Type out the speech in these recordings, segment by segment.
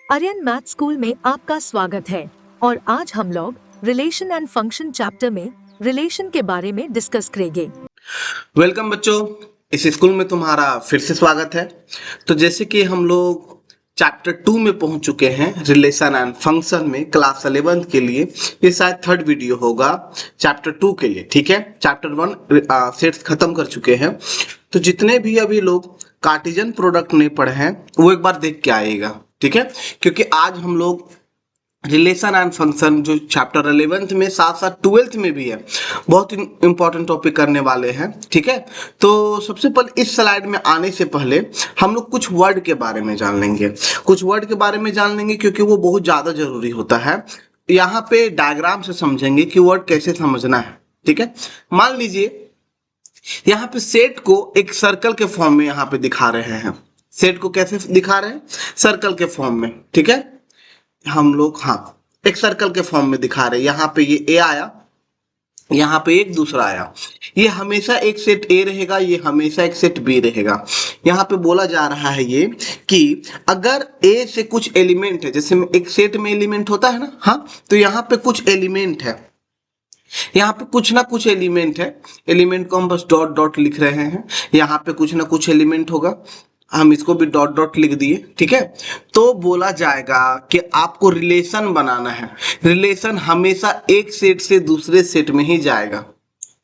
Aryan math school में आपका स्वागत है और आज हम लोग रिलेशन एंड फंक्शन चैप्टर में रिलेशन के बारे में डिस्कस करेंगे। वेलकम बच्चों, इस स्कूल में तुम्हारा फिर से स्वागत है। तो जैसे कि हम लोग चैप्टर 2 में पहुंच चुके हैं रिलेशन एंड फंक्शन में क्लास 11 के लिए। ये शायद थर्ड वीडियो होगा चैप्टर 2 के लिए, ठीक है। चैप्टर 1 सेट्स खत्म कर चुके हैं, तो जितने भी अभी लोग कार्टेशियन प्रोडक्ट नहीं पढ़े हैं वो एक बार देख के आएगा, ठीक है। क्योंकि आज हम लोग रिलेशन एंड फंक्शन जो चैप्टर 11 में साथ साथ 12th में भी है, बहुत इंपॉर्टेंट टॉपिक करने वाले हैं, ठीक है। तो सबसे पहले इस स्लाइड में आने से पहले हम लोग कुछ वर्ड के बारे में जान लेंगे, क्योंकि वो बहुत ज़्यादा जरूरी होता है। यहाँ पे डायग्राम से समझेंगे कि वर्ड कैसे समझना है, ठीक है। मान लीजिए यहाँ पे सेट को एक सर्कल के फॉर्म में यहाँ पे दिखा रहे हैं। सेट को कैसे दिखा रहे हैं? सर्कल के फॉर्म में, ठीक है। हम लोग एक सर्कल के फॉर्म में दिखा रहे हैं। यहाँ पे ये ए आया, यहाँ पे एक दूसरा आया। ये हमेशा एक सेट ए रहेगा, ये हमेशा एक सेट बी रहेगा। यहाँ पे बोला जा रहा है ये कि अगर ए से कुछ एलिमेंट है, जैसे एक सेट में एलिमेंट होता है ना, तो यहाँ पे कुछ एलिमेंट है, यहाँ पे कुछ ना कुछ एलिमेंट है। एलिमेंट को हम बस डॉट डॉट लिख रहे हैं। यहाँ पे कुछ ना कुछ एलिमेंट होगा, हम इसको भी डॉट डॉट लिख दिए, ठीक है। तो बोला जाएगा कि आपको रिलेशन बनाना है। रिलेशन हमेशा एक सेट से दूसरे सेट में ही जाएगा,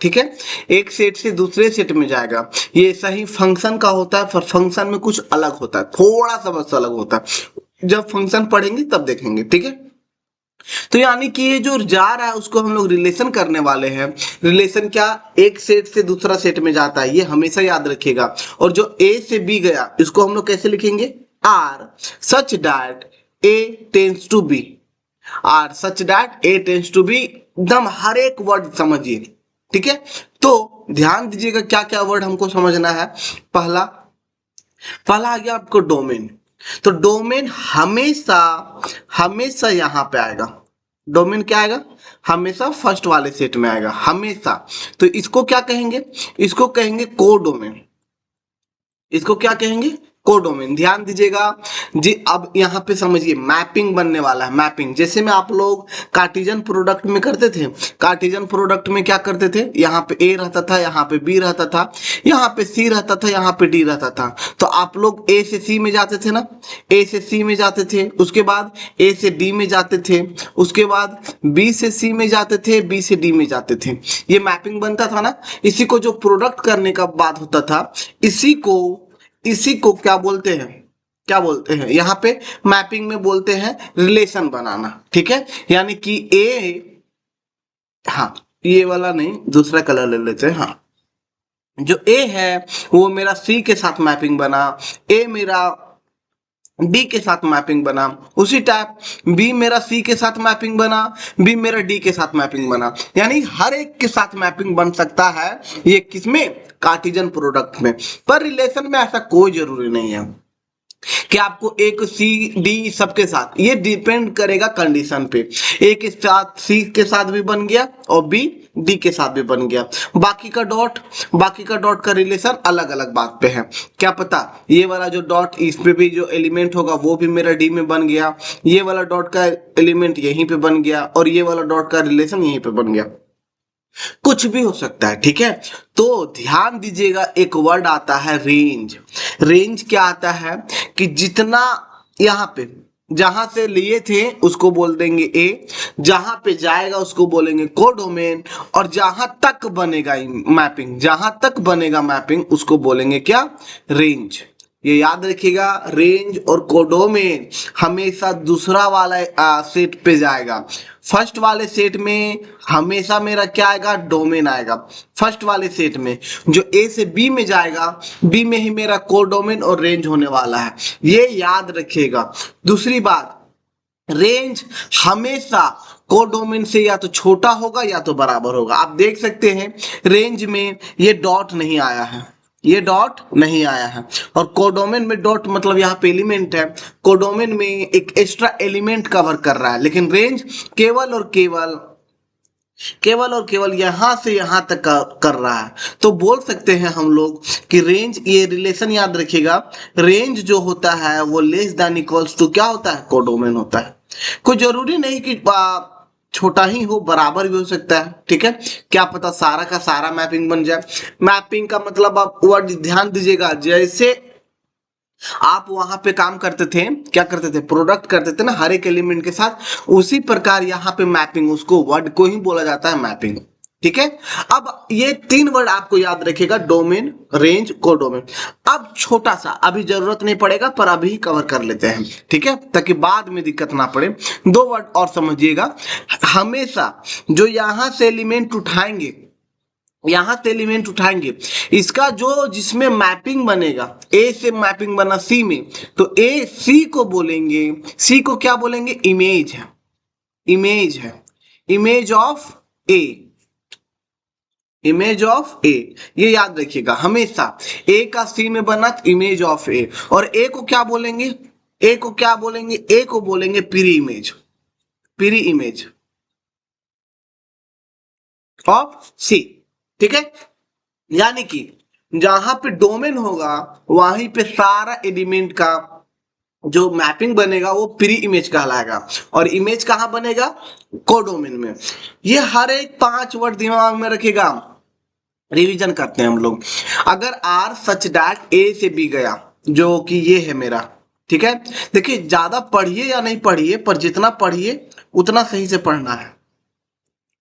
ठीक है। एक सेट से दूसरे सेट में जाएगा। ये सही फंक्शन का होता है, पर फंक्शन में कुछ अलग होता है, थोड़ा सा बस अलग होता है। जब फंक्शन पढ़ेंगे तब देखेंगे, ठीक है। तो यानी कि ये जो जा रहा है उसको हम लोग रिलेशन करने वाले हैं। रिलेशन क्या? एक सेट से दूसरा सेट में जाता है, ये हमेशा याद रखिएगा। और जो ए से बी गया, इसको हम लोग कैसे लिखेंगे? R such that A tense to B. R such that A tense to B. एकदम हर एक वर्ड समझिए, ठीक है। तो ध्यान दीजिएगा क्या क्या वर्ड हमको समझना है। पहला आ गया आपको डोमेन। तो डोमेन हमेशा हमेशा यहाँ पे आएगा। डोमेन क्या आएगा? हमेशा फर्स्ट वाले सेट में आएगा, हमेशा। तो इसको क्या कहेंगे? इसको कहेंगे कोडोमेन। इसको क्या कहेंगे? कोडोमेन। ध्यान दीजिएगा जी। अब यहाँ पे समझिए मैपिंग बनने वाला है। मैपिंग जैसे में आप लोग कार्टेशियन प्रोडक्ट में करते थे। कार्टेशियन प्रोडक्ट में क्या करते थे? यहाँ पे ए रहता था, यहाँ पे बी रहता था, यहाँ पे सी रहता था, यहाँ पे डी रहता था। तो आप लोग ए से सी में जाते थे ना, ए से सी में जाते थे, उसके बाद ए से डी में जाते थे, उसके बाद बी से सी में जाते थे, बी से डी में जाते थे। ये मैपिंग बनता था ना। इसी को जो प्रोडक्ट करने का बात होता था, इसी को क्या बोलते हैं? क्या बोलते हैं? यहाँ पे मैपिंग में बोलते हैं रिलेशन बनाना, ठीक है। यानी कि ए, ये वाला नहीं, दूसरा कलर ले लेते हैं। जो ए है वो मेरा सी के साथ मैपिंग बना, ए मेरा डी के साथ मैपिंग बना, उसी टाइप बी मेरा सी के साथ मैपिंग बना, बी मेरा डी के साथ मैपिंग बना। यानी हर एक के साथ मैपिंग बन सकता है। ये किसमें? कार्टेशियन प्रोडक्ट में। पर रिलेशन में ऐसा कोई जरूरी नहीं है कि आपको एक सी डी सबके साथ। ये डिपेंड करेगा कंडीशन पे। ए के साथ सी के साथ भी बन गया और बी डी के साथ भी बन गया। बाकी का डॉट का रिलेशन अलग अलग बात पे है। क्या पता ये वाला जो डॉट, इस पे भी जो एलिमेंट होगा वो भी मेरा डी में बन गया, ये वाला डॉट का एलिमेंट यहीं पे बन गया, और ये वाला डॉट का रिलेशन यहीं पे बन गया। कुछ भी हो सकता है, ठीक है। तो ध्यान दीजिएगा, एक वर्ड आता है रेंज। रेंज क्या आता है कि जितना यहाँ पे जहां से लिए थे उसको बोल देंगे ए, जहां पे जाएगा उसको बोलेंगे कोडोमेन, और जहां तक बनेगा मैपिंग उसको बोलेंगे क्या? रेंज। ये याद रखिएगा, रेंज और कोडोमेन हमेशा दूसरा वाला सेट पे जाएगा। फर्स्ट वाले सेट में हमेशा मेरा क्या आएगा? डोमेन आएगा। फर्स्ट वाले सेट में जो ए से बी में जाएगा, बी में ही मेरा कोडोमेन और रेंज होने वाला है। ये याद रखिएगा। दूसरी बात, रेंज हमेशा कोडोमेन से या तो छोटा होगा या तो बराबर होगा। आप देख सकते हैं रेंज में ये डॉट नहीं आया है, और कोडोमेन में डॉट मतलब यहाँ पे एलिमेंट है। कोडोमेन में एक एक्स्ट्रा एलिमेंट कवर कर रहा है, लेकिन रेंज केवल और केवल केवल और केवल यहां से यहां तक कर रहा है। तो बोल सकते हैं हम लोग कि रेंज, ये रिलेशन याद रखिएगा, रेंज जो होता है वो लेस देन इक्वल्स टू क्या होता है, कोडोमेन होता है। कोई जरूरी नहीं कि छोटा ही हो, बराबर भी हो सकता है, ठीक है। क्या पता सारा का सारा मैपिंग बन जाए। मैपिंग का मतलब आप वर्ड ध्यान दीजिएगा, जैसे आप वहां पे काम करते थे, क्या करते थे, प्रोडक्ट करते थे ना हर एक एलिमेंट के साथ, उसी प्रकार यहाँ पे मैपिंग, उसको वर्ड को ही बोला जाता है मैपिंग, ठीक है। अब ये तीन वर्ड आपको याद रखिएगा, डोमेन, रेंज, कोडोमेन। अब छोटा सा, अभी जरूरत नहीं पड़ेगा पर अभी कवर कर लेते हैं, ठीक है, ताकि बाद में दिक्कत ना पड़े। दो वर्ड और समझिएगा, हमेशा जो यहां से एलिमेंट उठाएंगे, यहां से एलिमेंट उठाएंगे, इसका जो जिसमें मैपिंग बनेगा, ए से मैपिंग बना सी में, तो ए सी को बोलेंगे, सी को क्या बोलेंगे, इमेज है, इमेज है, image of A, image of A. ये याद रखिएगा हमेशा, ए का सी में बना इमेज ऑफ ए, और ए को क्या बोलेंगे, ए को क्या बोलेंगे, ए को बोलेंगे pre image, pre image of C, ठीक है। यानी कि जहां पे डोमेन होगा वहीं पे सारा एलिमेंट का जो मैपिंग बनेगा वो प्री इमेज कहलाएगा, और इमेज कहां बनेगा, कोडोमेन में। ये हर एक 5 वर्ड दिमाग में रखिएगा, रिवीजन करते हैं हम लोग। अगर आर सच डैट ए से बी गया, जो कि ये है मेरा, ठीक है। देखिए ज्यादा पढ़िए या नहीं पढ़िए, पर जितना पढ़िए उतना सही से पढ़ना है,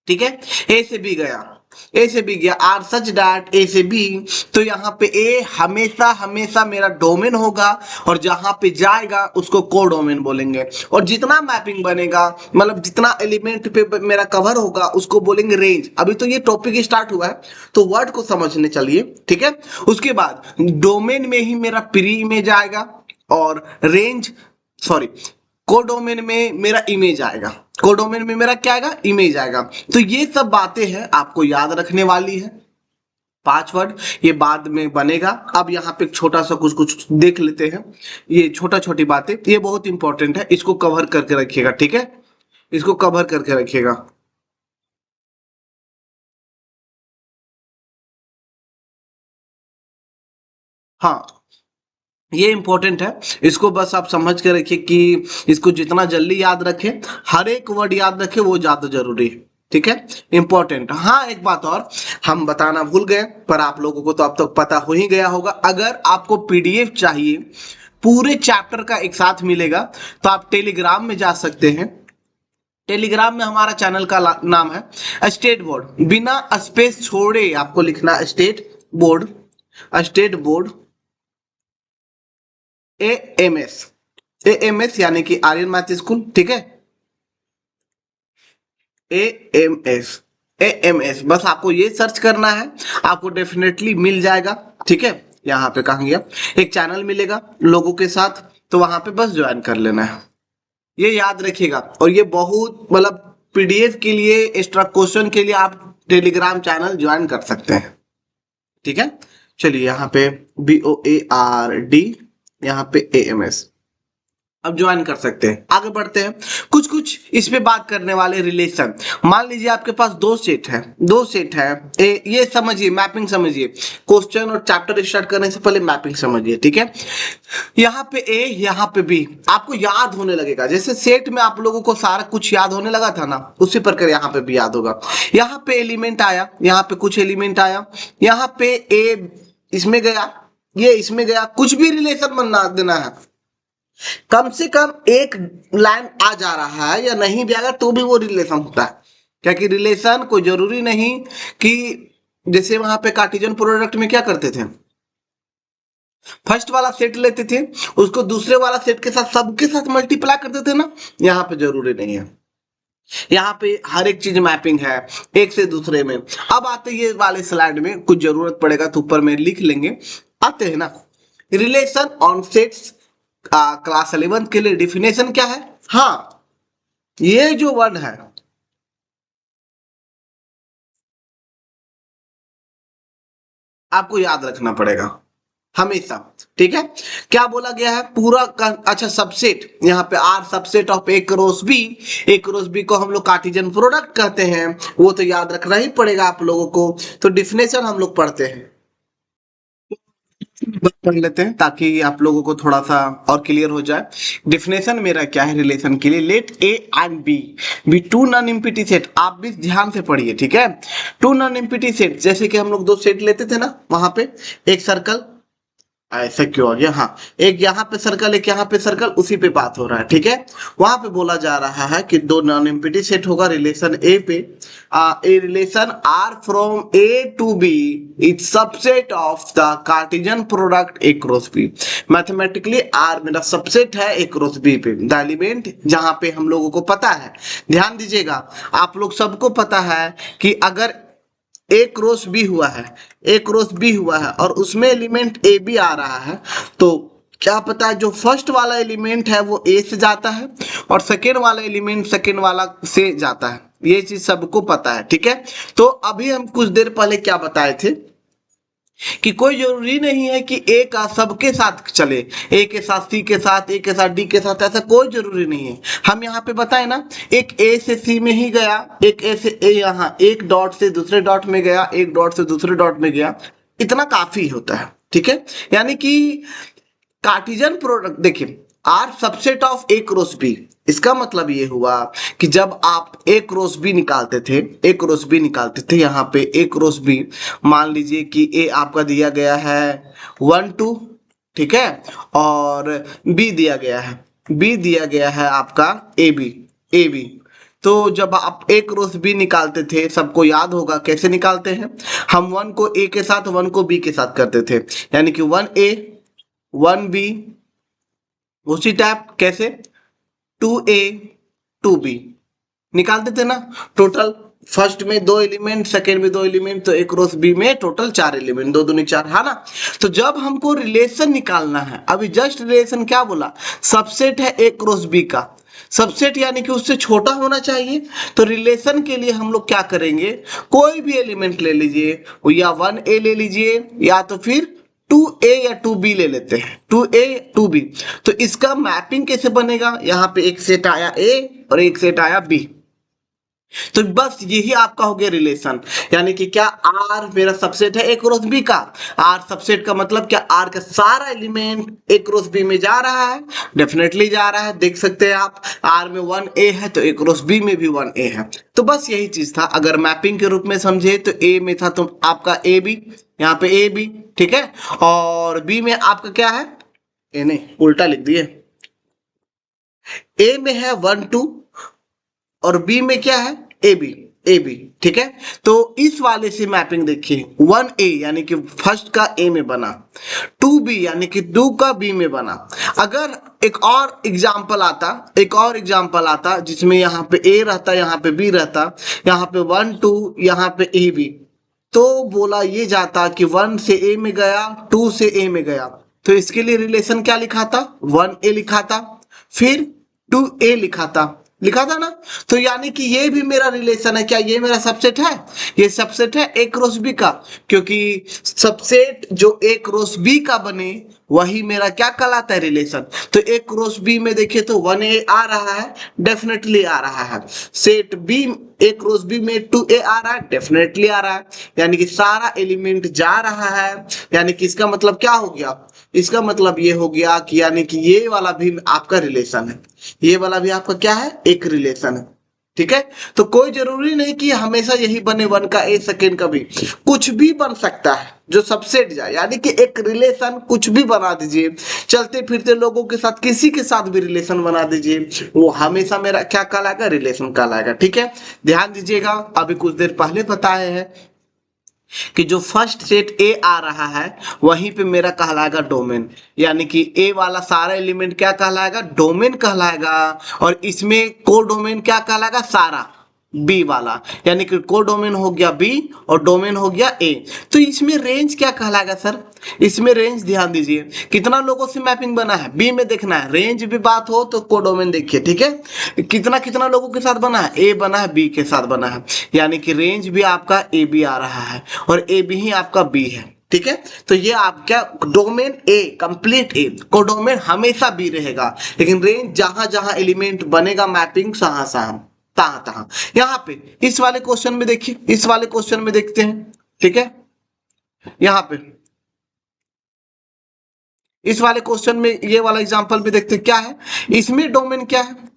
ठीक है। ए से बी गया, ए से बी गया, आर सच डैट ए से बी, तो यहाँ पे ए हमेशा हमेशा मेरा डोमेन होगा, और जहां पे जाएगा उसको कोडोमेन बोलेंगे, और जितना मैपिंग बनेगा, मतलब जितना एलिमेंट पे मेरा कवर होगा उसको बोलेंगे रेंज। अभी तो ये टॉपिक स्टार्ट हुआ है, तो वर्ड को समझने चलिए, ठीक है। उसके बाद डोमेन में ही मेरा प्री इमेज आएगा, और रेंज, सॉरी, कोडोमेन में मेरा इमेज आएगा, कोडोमेन में मेरा क्या आएगा, इमेज आएगा। तो ये सब बातें हैं आपको याद रखने वाली है, 5 वर्ड, ये बाद में बनेगा। अब यहाँ पे छोटा सा कुछ कुछ देख लेते हैं, ये छोटा छोटी बातें, ये बहुत इंपॉर्टेंट है, इसको कवर करके रखिएगा, ठीक है, इसको कवर करके रखिएगा। हाँ, ये इंपॉर्टेंट है, इसको बस आप समझ के रखिए कि इसको जितना जल्दी याद रखें, हर एक वर्ड याद रखें, वो ज्यादा जरूरी है, ठीक है, इंपॉर्टेंट। हाँ, एक बात और हम बताना भूल गए, पर आप लोगों को तो अब तक पता हो ही गया होगा, अगर आपको पीडीएफ चाहिए पूरे चैप्टर का एक साथ मिलेगा, तो आप टेलीग्राम में जा सकते हैं। टेलीग्राम में हमारा चैनल का नाम है स्टेट बोर्ड, बिना स्पेस छोड़े आपको लिखना state board, state board AMS, AMS यानी कि आर्यन मैथ स्कूल, ठीक है, एएमएस, एएमएस, बस आपको ये सर्च करना है, आपको डेफिनेटली मिल जाएगा, ठीक है। यहाँ पे कहाँ गया, एक चैनल मिलेगा लोगों के साथ, तो वहां पे बस ज्वाइन कर लेना है, ये याद रखिएगा। और ये बहुत मतलब पीडीएफ के लिए, एक्स्ट्रा क्वेश्चन के लिए आप टेलीग्राम चैनल ज्वाइन कर सकते हैं, ठीक है। चलिए यहाँ पे BOARD, यहाँ पे AMS, अब ज्वाइन कर सकते हैं। आगे बढ़ते हैं, कुछ कुछ इस पे बात करने वाले रिलेशन। मान लीजिए आपके पास दो सेट है, दो सेट है, ये समझिए, मैपिंग समझिए, क्वेश्चन और चैप्टर स्टार्ट करने से पहले मैपिंग समझिए, ठीक है। यहाँ पे ए, यहाँ पे बी, आपको याद होने लगेगा, जैसे सेट में आप लोगों को सारा कुछ याद होने लगा था ना, उसी प्रकार यहाँ पे भी याद होगा। यहाँ पे एलिमेंट आया, यहाँ पे कुछ एलिमेंट आया, यहाँ पे ए इसमें गया, ये इसमें गया, कुछ भी रिलेशन बना देना है, कम से कम एक लाइन आ जा रहा है या नहीं भी आएगा तो भी वो रिलेशन होता है, क्योंकि रिलेशन कोई जरूरी नहीं कि, जैसे वहां पे कार्टेशियन प्रोडक्ट में क्या करते थे, फर्स्ट वाला सेट लेते थे, उसको दूसरे वाला सेट के साथ सबके साथ मल्टीप्लाई करते थे ना, यहाँ पे जरूरी नहीं है, यहाँ पे हर एक चीज मैपिंग है एक से दूसरे में। अब आते ये वाले स्लाइड में, कुछ जरूरत पड़ेगा तो ऊपर में लिख लेंगे, आते हैं ना, रिलेशन ऑन सेट्स, क्लास 11 के लिए डिफिनेशन क्या है। हाँ, ये जो वर्ड है, आपको याद रखना पड़ेगा, हमेशा। ठीक है, क्या बोला गया है पूरा अच्छा सबसेट, यहाँ पे R subset of A cross B, A cross B को हम लोग कार्टेशियन प्रोडक्ट कहते हैं, वो तो याद रखना ही पड़ेगा आप लोगों को। तो डिफिनेशन हम लोग पढ़ते हैं, बस पढ़ लेते हैं ताकि आप लोगों को थोड़ा सा और क्लियर हो जाए। डिफिनेशन मेरा क्या है रिलेशन के लिए, let A and B be two non empty set. आप भी ध्यान से पढ़िए, ठीक है। टू नॉन एम्प्टी सेट, जैसे कि हम लोग दो सेट लेते थे ना, वहां पे एक सर्कल, ऐसा क्यों आ गया, हाँ, एक यहाँ पे सर्कल एक यहाँ पे सर्कल, उसी पे बात हो रहा है, ठीक है। वहां पे बोला जा रहा है कि दो नॉन एम्प्टी सेट होगा रिलेशन ए पे, A relation R from A to B is subset of the Cartesian product A cross B. Mathematically R मेरा सबसेट है ए क्रॉस बी पे, द एलिमेंट जहां पे हम लोगों को पता है, ध्यान दीजिएगा, आप लोग सबको पता है कि अगर ए क्रॉस बी हुआ है, ए क्रॉस बी हुआ है और उसमें एलिमेंट ए बी आ रहा है, तो क्या पता है जो फर्स्ट वाला एलिमेंट है वो ए से जाता है और सेकेंड वाला एलिमेंट सेकेंड वाला से जाता है, ये चीज सबको पता है, ठीक है। तो अभी हम कुछ देर पहले क्या बताए थे कि कोई जरूरी नहीं है कि ए का सबके साथ चले, ए के साथ सी के साथ, ए के साथ डी के साथ, ऐसा कोई जरूरी नहीं है। हम यहाँ पे बताए ना, एक ए से सी में ही गया, एक ए से ए, यहाँ एक डॉट से दूसरे डॉट में गया, एक डॉट से दूसरे डॉट में गया, इतना काफी होता है, ठीक है। यानी कि कार्टेशियन प्रोडक्ट देखिए, R subset of A cross B, इसका मतलब ये हुआ कि जब आप ए क्रॉस बी निकालते थे, ए क्रॉस बी निकालते थे, यहाँ पे ए क्रॉस बी, मान लीजिए कि ए आपका दिया गया है 1 2, ठीक है, और बी दिया गया है, बी दिया गया है आपका ए बी, ए बी। तो जब आप ए क्रॉस बी निकालते थे, सबको याद होगा कैसे निकालते हैं, हम 1 को ए के साथ 1 को बी के साथ करते थे, यानी कि 1 ए 1 बी, उसी टाइप कैसे 2a 2b निकालते थे ना। टोटल फर्स्ट में 2 एलिमेंट, सेकेंड में 2 एलिमेंट, तो ए क्रॉस बी में टोटल 4 एलिमेंट, 2 दूनी 4, है ना। तो जब हमको रिलेशन निकालना है, अभी जस्ट रिलेशन क्या बोला, सबसेट है ए क्रॉस बी का, सबसेट यानी कि उससे छोटा होना चाहिए। तो रिलेशन के लिए हम लोग क्या करेंगे, कोई भी एलिमेंट ले लीजिए, या 1a ले लीजिए या तो फिर 2a या 2b ले लेते हैं, 2a 2b। तो इसका मैपिंग कैसे बनेगा, यहाँ पे एक सेट आया a और एक सेट आया b, तो बस यही आपका हो गया रिलेशन। यानी कि क्या R मेरा सबसेट है ए क्रॉस बी का, R सबसेट का मतलब क्या, R का सारा एलिमेंट ए क्रॉस बी में जा रहा है, डेफिनेटली जा रहा है, देख सकते हैं आप, R में 1a है तो ए क्रॉस बी में भी 1a है। तो बस यही चीज था, अगर मैपिंग के रूप में समझे तो A में था तो आपका ए बी, यहाँ पे ए बी, ठीक है, और B में आपका क्या है, ए नहीं उल्टा लिख दिए, A में है 1 2 और बी में क्या है ए बी, ए बी, ठीक है। तो इस वाले से मैपिंग देखिए, 1a यानी कि फर्स्ट का ए में बना, 2b यानी कि 2 का बी में बना। अगर एक और एग्जांपल आता, एक और एग्जांपल आता जिसमें यहाँ पे ए रहता, यहाँ पे बी रहता, यहाँ पे 1 2, यहाँ पे ए बी, तो बोला ये जाता कि 1 से ए में गया, 2 से ए में गया, तो इसके लिए रिलेशन क्या लिखा था, 1a लिखा था, फिर 2a लिखा था ना। तो यानी कि ये भी मेरा रिलेशन है, क्या ये मेरा सबसेट है, ये सबसेट है ए क्रॉस बी का, क्योंकि सबसेट जो ए क्रॉस बी का बने वही मेरा क्या कहलाता है, रिलेशन। तो ए क्रॉस बी में देखिए तो 1a आ रहा है, डेफिनेटली आ रहा है, set B A cross B में 2a आ रहा है, डेफिनेटली आ रहा है, यानी कि सारा एलिमेंट जा रहा है। यानी कि इसका मतलब क्या हो गया, इसका मतलब ये हो गया कि यानी कि ये वाला भी आपका रिलेशन है, ये वाला भी आपका क्या है, एक रिलेशन है, ठीक है। तो कोई जरूरी नहीं कि हमेशा यही बने 1 का ए, सेकेंड का भी, कुछ भी बन सकता है जो सबसेट जाए, यानी कि एक रिलेशन कुछ भी बना दीजिए, चलते फिरते लोगों के साथ किसी के साथ भी रिलेशन बना दीजिए, वो हमेशा मेरा क्या कहलाएगा, रिलेशन कहलाएगा, ठीक है। ध्यान दीजिएगा, अभी कुछ देर पहले बताए हैं कि जो फर्स्ट सेट ए आ रहा है वहीं पे मेरा कहलाएगा डोमेन, यानी कि ए वाला सारा एलिमेंट क्या कहलाएगा, डोमेन कहलाएगा, और इसमें को डोमेन क्या कहलाएगा, सारा बी वाला, यानी कि को डोमेन हो गया बी और डोमेन हो गया ए। तो इसमें रेंज क्या कहलाएगा सर, इसमें रेंज ध्यान दीजिए, कितना लोगों से मैपिंग बना है, बी में देखना है, रेंज भी बात हो तो को डोमेन देखिए, ठीक है। कितना कितना लोगों के साथ बना है, ए बना है, बी के साथ बना है, यानी कि रेंज भी आपका ए बी आ रहा है और ए बी ही आपका बी है, ठीक है। तो ये आपका डोमेन ए, कंप्लीट ए, कोडोमेन हमेशा बी रहेगा, लेकिन रेंज जहां जहां एलिमेंट बनेगा मैपिंग तहां तहां तहां। यहाँ पे इस वाले क्वेश्चन में देखिए, इस वाले क्वेश्चन में देखते हैं, ठीक है। यहाँ पे इस वाले क्वेश्चन में ये वाला एग्जांपल भी देखते हैं, क्या है इसमें डोमेन, क्या है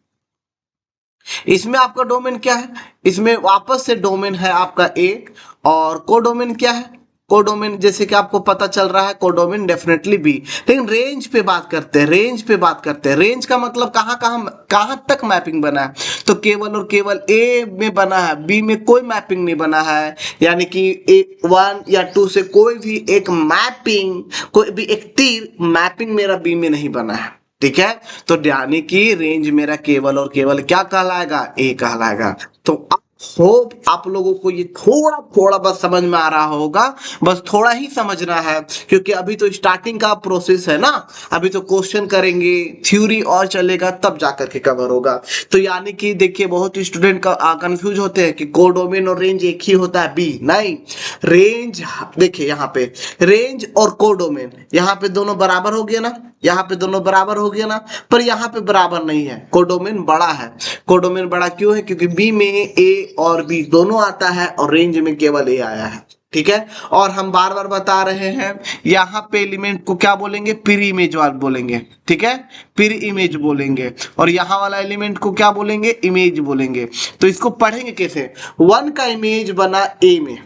इसमें आपका डोमेन क्या है, इसमें वापस से डोमेन है आपका ए, और कोडोमेन क्या है, कोडोमेन जैसे कि आपको पता चल रहा है कोडोमेन डेफिनेटली बी। लेकिन रेंज पे बात करते हैं, रेंज पे बात करते हैं, रेंज का मतलब कहां कहां कहां तक मैपिंग बना है, तो केवल और केवल ए में बना है, बी में कोई मैपिंग नहीं बना है, यानी कि एक 1 या 2 से कोई भी एक मैपिंग, कोई भी एक तीर मैपिंग मेरा बी में नहीं बना है, ठीक है। तो यानी कि रेंज मेरा केवल और केवल क्या कहलाएगा, ए कहलाएगा। तो होप आप लोगों को ये थोड़ा थोड़ा बस समझ में आ रहा होगा, बस थोड़ा ही समझना है, क्योंकि अभी तो स्टार्टिंग का प्रोसेस है ना, अभी तो क्वेश्चन करेंगे, थ्योरी और चलेगा तब जाकर के कवर होगा। तो यानी कि देखिए बहुत स्टूडेंट का कंफ्यूज होते हैं कि कोडोमेन और रेंज एक ही होता है, बी नहीं, रेंज देखिए यहाँ पे रेंज और कोडोमेन यहाँ पे दोनों बराबर हो गया ना, यहाँ पे दोनों बराबर हो गया ना, पर यहाँ पे बराबर नहीं है, कोडोमेन बड़ा है। कोडोमेन बड़ा क्यों है, क्योंकि बी में ए और बी दोनों आता है और रेंज में केवल ए आया है, ठीक है। और हम बार बार बता रहे हैं यहाँ पे एलिमेंट को क्या बोलेंगे, प्री इमेज वाला बोलेंगे, ठीक है, प्री इमेज बोलेंगे, और यहाँ वाला एलिमेंट को क्या बोलेंगे, इमेज बोलेंगे। तो इसको पढ़ेंगे कैसे, 1 का इमेज बना ए में,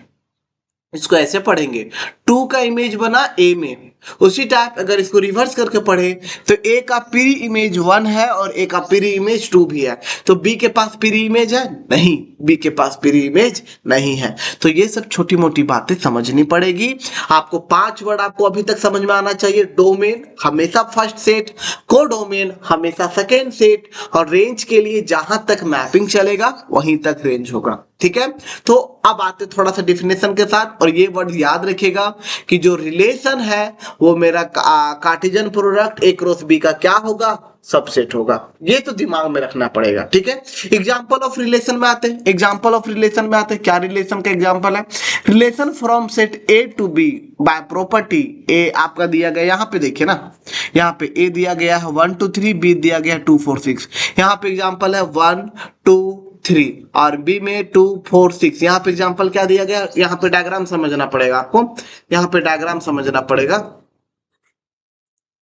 इसको ऐसे पढ़ेंगे, 2 का इमेज बना ए में, उसी टाइप अगर इसको रिवर्स करके पढ़े तो ए का प्री इमेज 1 है और ए का प्री इमेज 2 भी है, तो बी के पास प्री इमेज है नहीं, बी के पास प्री इमेज नहीं है। तो ये सब छोटी मोटी बातें समझनी पड़ेगी आपको। 5 वर्ड आपको अभी तक समझ में आना चाहिए, डोमेन हमेशा फर्स्ट सेट, कोडोमेन हमेशा सेकेंड सेट, और रेंज के लिए जहां तक मैपिंग चलेगा वहीं तक रेंज होगा, ठीक है। तो अब आते थोड़ा सा डिफिनेशन के साथ, और ये वर्ड याद रखिएगा कि जो रिलेशन है वो मेरा Cartesian product A cross B का क्या होगा, सबसेट होगा, ये तो दिमाग में रखना पड़ेगा, ठीक है। एग्जांपल ऑफ रिलेशन में आते हैं, एग्जांपल ऑफ रिलेशन में आते हैं, क्या रिलेशन का एग्जांपल है, relation from set A to B by property A आपका दिया गया, यहाँ पे देखिए ना, यहाँ पे ए दिया गया है 1 2 3, बी दिया गया है 2 4 6, यहाँ पे एग्जांपल है 1 2 3 और बी में 2 4 6, यहाँ पे एग्जांपल क्या दिया गया, यहाँ पे डायग्राम समझना पड़ेगा आपको, यहाँ पे डायग्राम समझना पड़ेगा।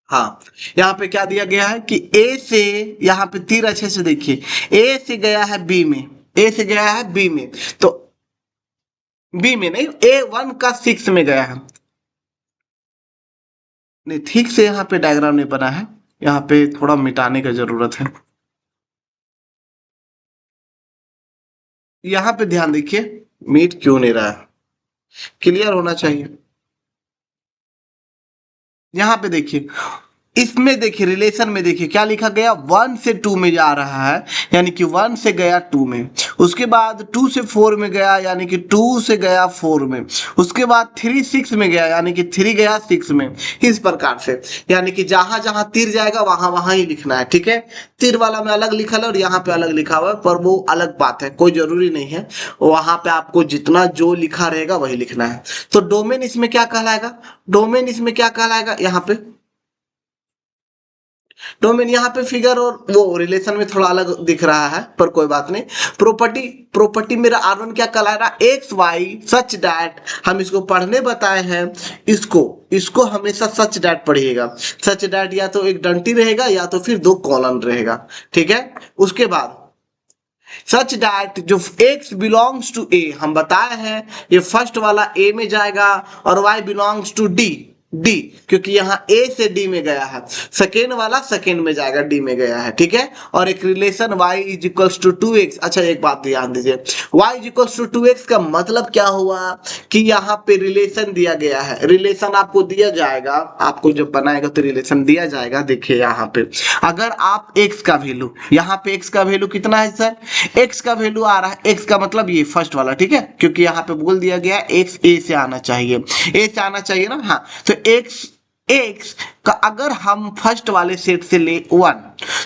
हाँ, यहाँ पे क्या दिया गया है कि ए से, यहाँ पे तीर अच्छे से देखिए, ए से गया है बी में, ए से गया है बी में, तो बी में नहीं, ए 1 का 6 में गया है, नहीं ठीक से यहाँ पे डायग्राम नहीं बना है, यहाँ पे थोड़ा मिटाने की जरूरत है। यहाँ पे ध्यान देखिए, मीट क्यों नहीं रहा है, क्लियर होना चाहिए। यहाँ पे देखिए, इसमें देखिए रिलेशन में देखिए क्या लिखा गया, 1 से 2 में जा रहा है, यानी कि 1 से गया 2 में, उसके बाद 2 से 4 में गया, यानी कि 2 से गया 4 में, उसके बाद 3 6 में गया, यानी कि 3 गया 6 में, इस प्रकार से, यानी कि जहां जहां तीर जाएगा वहां वहां ही लिखना है, ठीक है। तीर वाला में अलग लिखा है और यहाँ पे अलग लिखा हुआ है, पर वो अलग बात है, कोई जरूरी नहीं है, वहां पे आपको जितना जो लिखा रहेगा वही लिखना है। तो डोमेन इसमें क्या कहलाएगा, डोमेन इसमें क्या कहलाएगा, यहाँ पे डोमेन, यहाँ पे फिगर और वो रिलेशन में थोड़ा अलग दिख रहा है, पर कोई बात नहीं। प्रॉपर्टी, प्रॉपर्टी मेरा R1 क्या कहला रहा, एक्स वाई सच डैट, हम इसको पढ़ने बताए हैं, इसको हमेशा सच डैट पढ़िएगा। सच डैट या तो एक डंटी रहेगा या तो फिर 2 कॉलन रहेगा, ठीक है। उसके बाद सच डैट जो x बिलोंग्स टू ए, हम बताए हैं ये फर्स्ट वाला ए में जाएगा और y बिलोंग्स टू डी, क्योंकि यहाँ ए से डी में गया है, सेकेंड वाला सेकेंड में जाएगा, डी में गया है, ठीक है। और एक relation y is equals to 2x, अच्छा एक बात ध्यान दीजिए, y is equals to 2x का मतलब क्या हुआ कि यहाँ पे रिलेशन दिया गया है, रिलेशन आपको दिया जाएगा, आपको जब बनाएगा तो रिलेशन दिया जाएगा। देखिए यहाँ पे अगर आप x का वैल्यू, यहाँ पे x का वैल्यू कितना है सर, x का वैल्यू आ रहा है, x का मतलब ये फर्स्ट वाला, ठीक है, क्योंकि यहाँ पे बोल दिया गया x a से आना चाहिए, a से आना चाहिए ना, हाँ। तो x का अगर हम फर्स्ट वाले सेट से ले 1,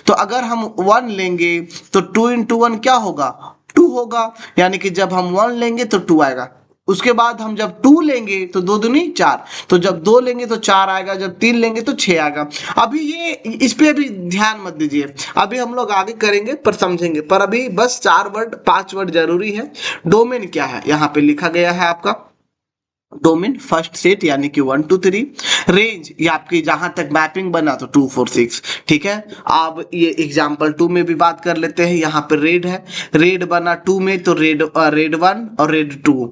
तो अगर हम 1 लेंगे तो 2 into 1 क्या होगा, 2 होगा, यानी कि जब हम 1 लेंगे तो 2 आएगा, उसके बाद हम जब 2 लेंगे तो 2 दूनी 4, तो जब 2 लेंगे तो 4 आएगा, जब 3 लेंगे तो 6 आएगा। अभी ये इस पे अभी ध्यान मत दीजिए, अभी हम लोग आगे करेंगे पर समझेंगे, पर अभी बस 4 वर्ड 5 वर्ड जरूरी है। डोमेन क्या है यहाँ पे लिखा गया है आपका, डोमेन फर्स्ट सेट यानी कि 1 2 3, रेंज ये आपकी जहां तक मैपिंग बना तो 2 4 6, ठीक है। अब ये एग्जांपल 2 में भी बात कर लेते हैं, यहाँ पे रेड है, रेड बना 2 में तो रेड 1 और रेड 2,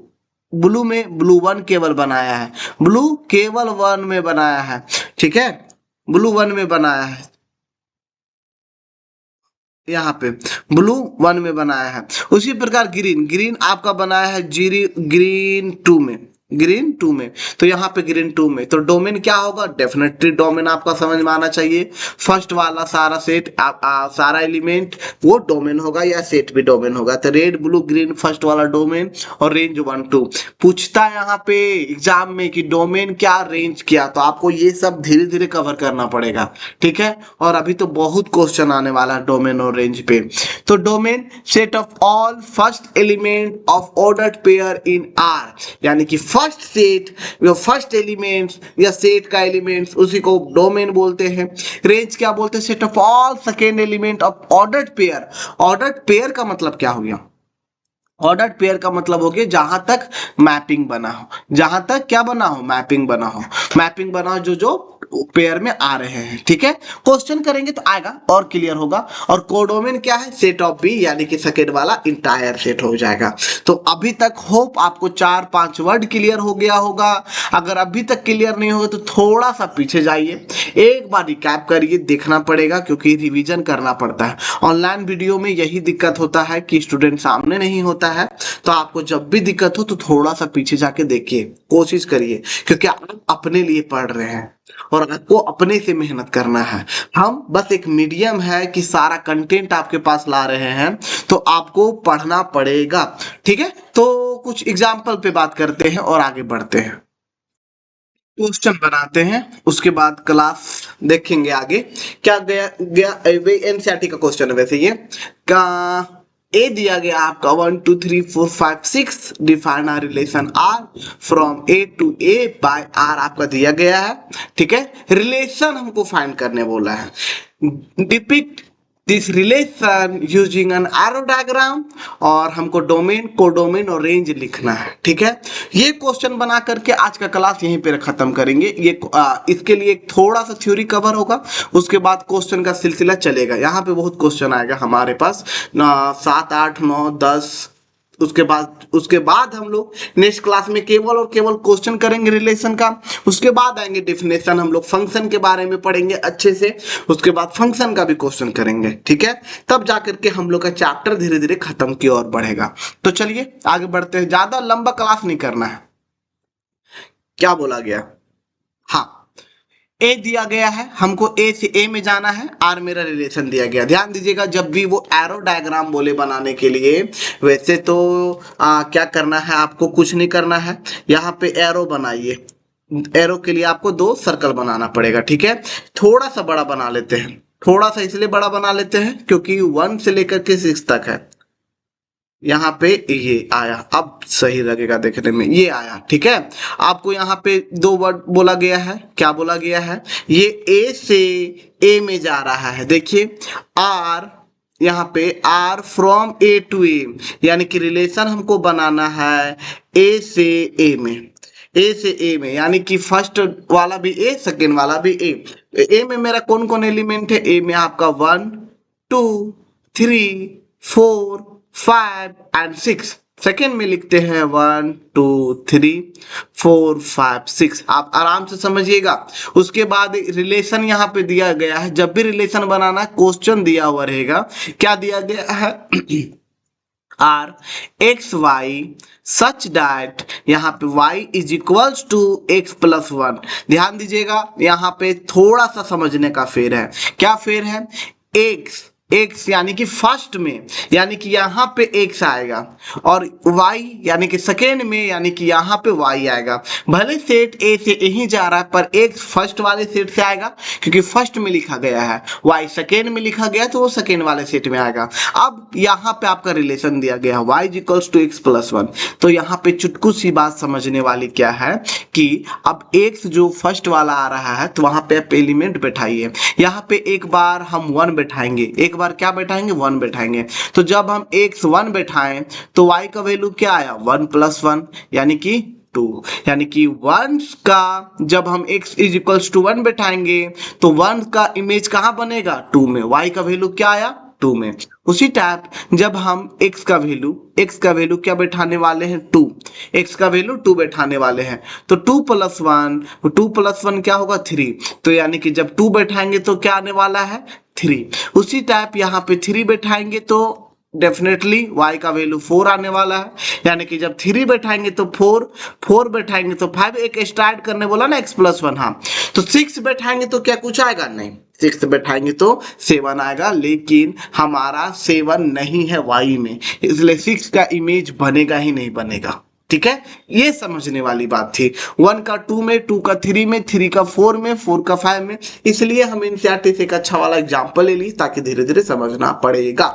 ब्लू में ब्लू 1 केवल बनाया है, ब्लू केवल 1 में बनाया है, ठीक है, ब्लू 1 में बनाया है, यहाँ पे ब्लू 1 में बनाया है। उसी प्रकार ग्रीन, ग्रीन आपका बनाया है ग्रीन 2 में, ग्रीन 2 में, तो यहाँ पे ग्रीन 2 में, तो डोमेन क्या होगा, डेफिनेटली डोमेन आपका समझ में आना चाहिए, फर्स्ट वाला सारा सेट सारा एलिमेंट वो डोमेन होगा या सेट भी डोमेन होगा। तो रेड ब्लू ग्रीन फर्स्ट वाला डोमेन और रेंज 1 2 पूछता है यहाँ पे एग्जाम में कि डोमेन क्या रेंज क्या, तो आपको ये सब धीरे धीरे कवर करना पड़ेगा, ठीक है। और अभी तो बहुत क्वेश्चन आने वाला है डोमेन और रेंज पे। तो domain set of all first element of ordered pair in are, यानी कि फर्स्ट सेट या फर्स्ट एलिमेंट्स या सेट का एलिमेंट्स उसी को डोमेन बोलते हैं। रेंज क्या बोलते हैं, set of all second element of ordered pair. Ordered pair का मतलब क्या हो गया, ऑर्डर्ड पेयर का मतलब हो गया जहां तक मैपिंग बना हो, जहां तक क्या बना हो, मैपिंग बना हो, मैपिंग बना हो जो पेयर में आ रहे हैं, ठीक है। क्वेश्चन करेंगे तो आएगा और क्लियर होगा। और कोडोमेन क्या है, सेट ऑफ बी यानी कि सेकेंड वाला इंटायर सेट हो जाएगा। तो अभी तक होप आपको 4-5 वर्ड क्लियर हो गया होगा। अगर अभी तक क्लियर नहीं होगा तो थोड़ा सा पीछे जाइए, एक बार रिकैप करिए, देखना पड़ेगा क्योंकि रिवीजन करना पड़ता है। ऑनलाइन वीडियो में यही दिक्कत होता है कि स्टूडेंट सामने नहीं होता है, तो आपको जब भी दिक्कत हो तो थोड़ा सा पीछे जाके देखिए, कोशिश करिए, क्योंकि आप अपने लिए पढ़ रहे हैं और आपको अपने से मेहनत करना है। हम बस एक मीडियम है कि सारा कंटेंट आपके पास ला रहे हैं, तो आपको पढ़ना पड़ेगा, ठीक है। तो कुछ एग्जाम्पल पे बात करते हैं और आगे बढ़ते हैं, क्वेश्चन बनाते हैं, उसके बाद क्लास देखेंगे आगे क्या गया एनसीईआरटी का क्वेश्चन है वैसे ये का। ए दिया गया आपका 1 2 3 4 5 6 define R relation R from A to A by R आपका दिया गया है, ठीक है। रिलेशन हमको फाइंड करने बोला है, depict this relation using an arrow diagram, और हमको डोमेन कोडोमेन और रेंज लिखना है, ठीक है। ये क्वेश्चन बना करके आज का क्लास यहीं पे खत्म करेंगे। ये इसके लिए थोड़ा सा थ्योरी कवर होगा, उसके बाद क्वेश्चन का सिलसिला चलेगा। यहाँ पे बहुत क्वेश्चन आएगा हमारे पास 7 8 9 10, उसके बाद हम लोग नेक्स्ट क्लास में केवल और केवल क्वेश्चन करेंगे रिलेशन का। उसके बाद आएंगे डेफिनेशन, हम लोग फंक्शन के बारे में पढ़ेंगे अच्छे से, उसके बाद फंक्शन का भी क्वेश्चन करेंगे, ठीक है। तब जाकर के हम लोग का चैप्टर धीरे धीरे खत्म की ओर बढ़ेगा। तो चलिए आगे बढ़ते हैं, ज्यादा लंबा क्लास नहीं करना है। क्या बोला गया, हाँ ए दिया गया है, हमको ए से ए में जाना है, आर मेरा रिलेशन दिया गया। ध्यान दीजिएगा जब भी वो एरो डायग्राम बोले बनाने के लिए, वैसे तो क्या करना है, आपको कुछ नहीं करना है, यहाँ पे एरो बनाइए। एरो के लिए आपको 2 सर्कल बनाना पड़ेगा, ठीक है। थोड़ा सा बड़ा बना लेते हैं, थोड़ा सा इसलिए बड़ा बना लेते हैं क्योंकि 1 से लेकर के 6 तक है। यहाँ पे ये आया, अब सही लगेगा देखने में, ये आया, ठीक है। आपको यहाँ पे 2 वर्ड बोला गया है, क्या बोला गया है, ये ए से ए में जा रहा है, देखिए आर, यहाँ पे आर फ्रॉम ए टू ए, यानी कि रिलेशन हमको बनाना है ए से ए में, ए से ए में, यानी कि फर्स्ट वाला भी ए सेकेंड वाला भी ए में मेरा कौन कौन एलिमेंट है, ए में आपका 1 2 3 4 5 एंड 6, सेकेंड में लिखते हैं 1 2 3 4 5 6, आप आराम से समझिएगा। उसके बाद रिलेशन यहाँ पे दिया गया है, जब भी रिलेशन बनाना क्वेश्चन दिया हुआ रहेगा, क्या दिया गया है R X Y such that, यहाँ पे y is equals to X plus 1। ध्यान दीजिएगा यहाँ पे थोड़ा सा समझने का फेर है, क्या फेर है, x x यानी कि फर्स्ट में, यानी कि यहाँ पे x आएगा, और y यानी कि सेकेंड में, यानी कि यहाँ पे y आएगा। भले सेट a से यहीं जा रहा है पर x फर्स्ट वाले सेट से आएगा क्योंकि फर्स्ट में लिखा गया है, y सेकेंड में लिखा गया तो वो सेकेंड वाले सेट में आएगा। अब यहाँ पे आपका रिलेशन दिया गया है y equals to x plus 1। तो यहाँ पे चुटकू सी बात समझने वाली क्या है कि अब x जो फर्स्ट वाला आ रहा है तो वहां पे आप एलिमेंट बैठाइए। यहाँ पे एक बार हम 1 बैठाएंगे, एक बार क्या बैठाएंगे 1 बैठाएंगे। तो जब हम x 1 बैठाएं तो y का वैल्यू क्या आया 1 प्लस 1 यानी कि 2, यानी कि 1 का जब हम x इज इक्वल्स टू 1 बैठाएंगे तो 1 का इमेज कहाँ बनेगा 2 में, y का वैल्यू क्या आया 2 में। उसी टाइप जब हम x का वैल्यू क्या बैठाने वाले हैं 2, x का वैल्यू 2 बैठाने वाले हैं तो 2 प्लस 1 क्या होगा 3। तो यानी कि जब 2 बैठाएंगे तो क्या आने वाला है 3। उसी टाइप यहाँ पे 3 बैठाएंगे तो डेफिनेटली y का वैल्यू 4 आने वाला है, यानी कि जब 3 बैठाएंगे तो 4 बैठाएंगे तो 5, एक स्टार्ट करने बोला ना x प्लस 1, हाँ तो 6 बैठाएंगे तो क्या कुछ आएगा नहीं, 6 बैठाएंगे तो 7 आएगा, लेकिन हमारा 7 नहीं है y में, इसलिए 6 का इमेज बनेगा ही नहीं बनेगा। ठीक है, ये समझने वाली बात थी। 1 का 2 में, 2 का 3 में, 3 का 4 में, 4 का 5 में, इसलिए हम एनसीईआरटी से एक अच्छा वाला एग्जांपल ले ली ताकि धीरे धीरे समझना पड़ेगा।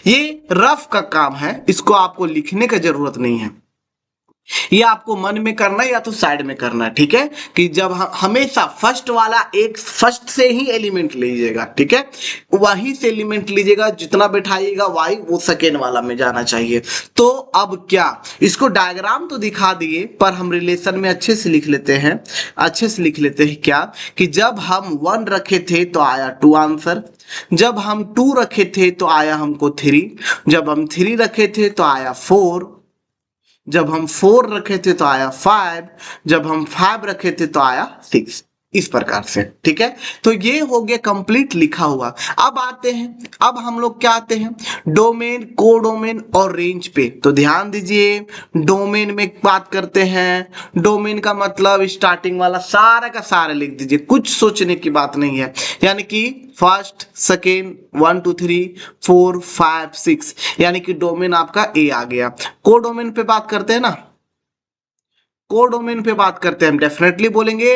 ये रफ का काम है, इसको आपको लिखने का जरूरत नहीं है, ये आपको मन में करना है या तो साइड में करना है। ठीक है, कि जब हमेशा फर्स्ट वाला एक फर्स्ट से ही एलिमेंट लीजिएगा, ठीक है, वही से एलिमेंट लीजिएगा, जितना बैठाइएगा y वो सेकेंड वाला में जाना चाहिए। तो अब क्या, इसको डायग्राम तो दिखा दिए पर हम रिलेशन में अच्छे से लिख लेते हैं, क्या कि जब हम 1 रखे थे तो आया 2 आंसर, जब हम 2 रखे थे तो आया हमको 3, जब हम 3 रखे थे तो आया 4, जब हम 4 रखे थे तो आया 5, जब हम 5 रखे थे तो आया 6, इस प्रकार से। ठीक है, तो ये हो गया कंप्लीट लिखा हुआ। अब आते हैं, अब हम लोग क्या आते हैं डोमेन, कोडोमेन और रेंज पे। तो ध्यान दीजिए, डोमेन में बात करते हैं, डोमेन का मतलब स्टार्टिंग वाला सारा का सारा लिख दीजिए, कुछ सोचने की बात नहीं है, यानी कि फर्स्ट सेकेंड 1 2 3 4 5 6, यानी कि डोमेन आपका ए आ गया। कोडोमेन पे बात करते हैं ना, कोडोमेन पे बात करते हैं, हम डेफिनेटली बोलेंगे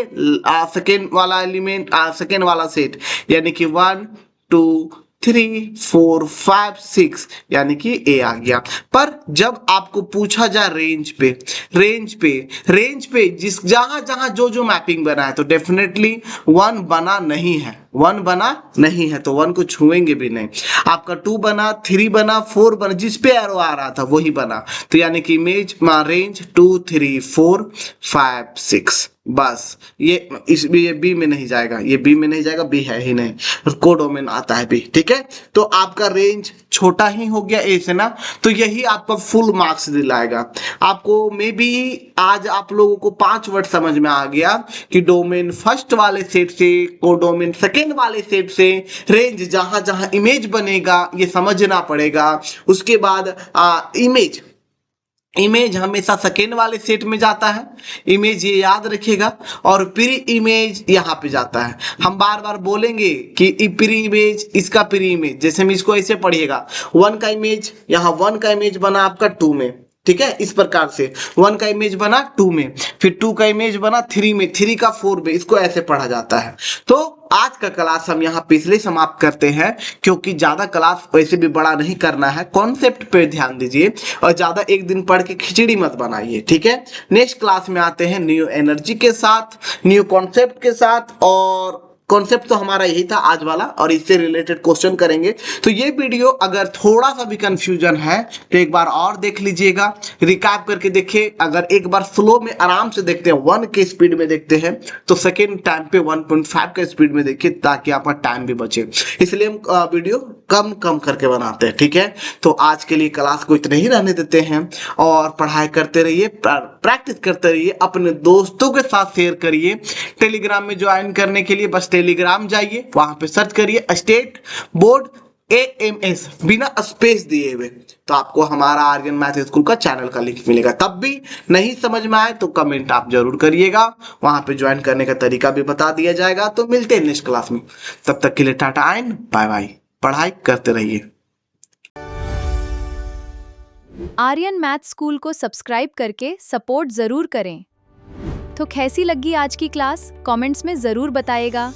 सेकेंड वाला एलिमेंट, सेकेंड वाला सेट, यानी कि 1 2 3 4 5 6, यानी कि ए आ गया। पर जब आपको पूछा जाए रेंज पे जिस जहां जहां जो मैपिंग बना है तो डेफिनेटली 1 बना नहीं है, 1 बना नहीं है तो 1 को छुएंगे भी नहीं। आपका 2 बना, 3 बना, 4 बना, जिस पे एरो आ रहा था वही बना, तो यानी कि इमेज रेंज 2 3 4 5 6, बस ये बी में नहीं जाएगा, ये बी में नहीं जाएगा, बी है ही नहीं, कोडोमेन आता है बी। ठीक है, तो आपका रेंज छोटा ही हो गया ए से ना, तो यही आपका फुल मार्क्स दिलाएगा आपको। मे बी आज आप लोगों को 5 वर्ड समझ में आ गया कि डोमेन फर्स्ट वाले सेट से, कोडोमेन सेकेंड वाले सेट से, रेंज जहां जहां इमेज बनेगा ये समझना पड़ेगा। उसके बाद इमेज हमेशा सेकेंड वाले सेट में जाता है, इमेज ये याद रखिएगा, और प्री इमेज यहाँ पे जाता है। हम बार बार बोलेंगे कि प्री इमेज, इसका प्री इमेज, जैसे हम इसको ऐसे पढ़िएगा, 1 का इमेज, यहाँ 1 का इमेज बना आपका 2 में, ठीक है, इस प्रकार से 1 का इमेज बना 2 में, फिर 2 का इमेज बना 3 में, 3 का 4 में, इसको ऐसे पढ़ा जाता है। तो आज का क्लास हम यहाँ पे इसलिए समाप्त करते हैं क्योंकि ज्यादा क्लास वैसे भी बड़ा नहीं करना है, कॉन्सेप्ट पे ध्यान दीजिए और ज्यादा एक दिन पढ़ के खिचड़ी मत बनाइए। ठीक है, नेक्स्ट क्लास में आते हैं न्यू एनर्जी के साथ, न्यू कॉन्सेप्ट के साथ, और कॉन्सेप्ट तो हमारा यही था आज वाला, और इससे रिलेटेड क्वेश्चन करेंगे। तो ये वीडियो अगर थोड़ा सा भी कंफ्यूजन है तो एक बार और देख लीजिएगा, रिकैप करके देखिए। अगर एक बार स्लो में आराम से देखते हैं, 1 के स्पीड में देखते हैं, तो सेकेंड टाइम पे 1.5 के स्पीड में देखिए ताकि आपका टाइम भी बचे, इसलिए हम वीडियो कम करके बनाते हैं। ठीक है, तो आज के लिए क्लास को इतने ही रहने देते हैं, और पढ़ाई करते रहिए, प्रैक्टिस करते रहिए, अपने दोस्तों के साथ शेयर करिए। टेलीग्राम में ज्वाइन करने के लिए बस टेलीग्राम जाइए, वहां पे सर्च करिए स्टेट बोर्ड AMS बिना स्पेस दिए हुए, तो आपको हमारा आर्यन मैथ स्कूल का चैनल का लिंक मिलेगा। तब भी नहीं समझ में आए तो कमेंट आप जरूर करिएगा, वहां पे ज्वाइन करने का तरीका भी बता दिया जाएगा। तो मिलते हैं नेक्स्ट क्लास में, तब तक के लिए टाटा एंड बाय बाय। पढ़ाई करते रहिए। आर्यन मैथ स्कूल को सब्सक्राइब करके सपोर्ट जरूर करें। तो कैसी लगी आज की क्लास, कमेंट्स में जरूर बताइएगा।